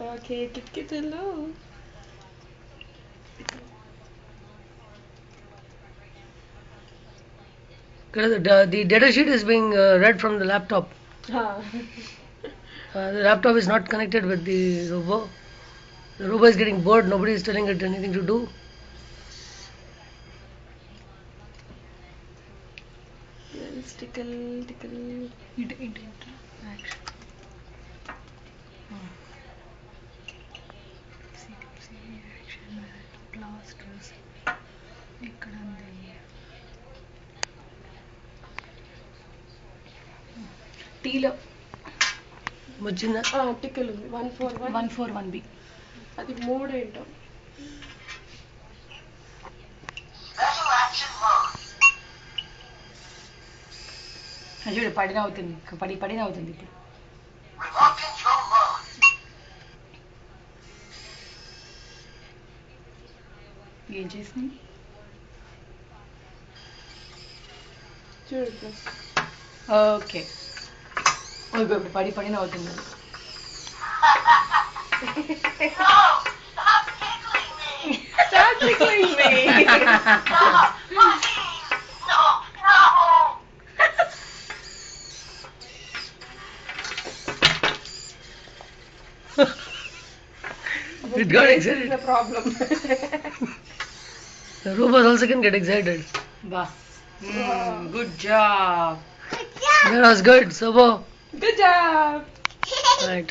Okay, Kit hello. The data sheet is being read from the laptop. Huh. The laptop is not connected with the robo. The robo is getting bored. Nobody is telling it anything to do. Yes, tickle. Action. Action. Blasters. ఇక్కడ ఉంది. టీలో వచ్చిందా? టిక్కల్ ఉంది 141 141B. అది mode ఏంటో. చూడు పడిన అవుతుంది పడిన అవుతుంది ఇప్పుడు. ఏం చేసింది? చూడు ప్లస్. ఓకే ఇప్పుడు పడిన అవుతుంది. Stop tickling me. It got excited. The problem. The robots also can get excited. బా good job. That was good, Sobo. Good job. Right.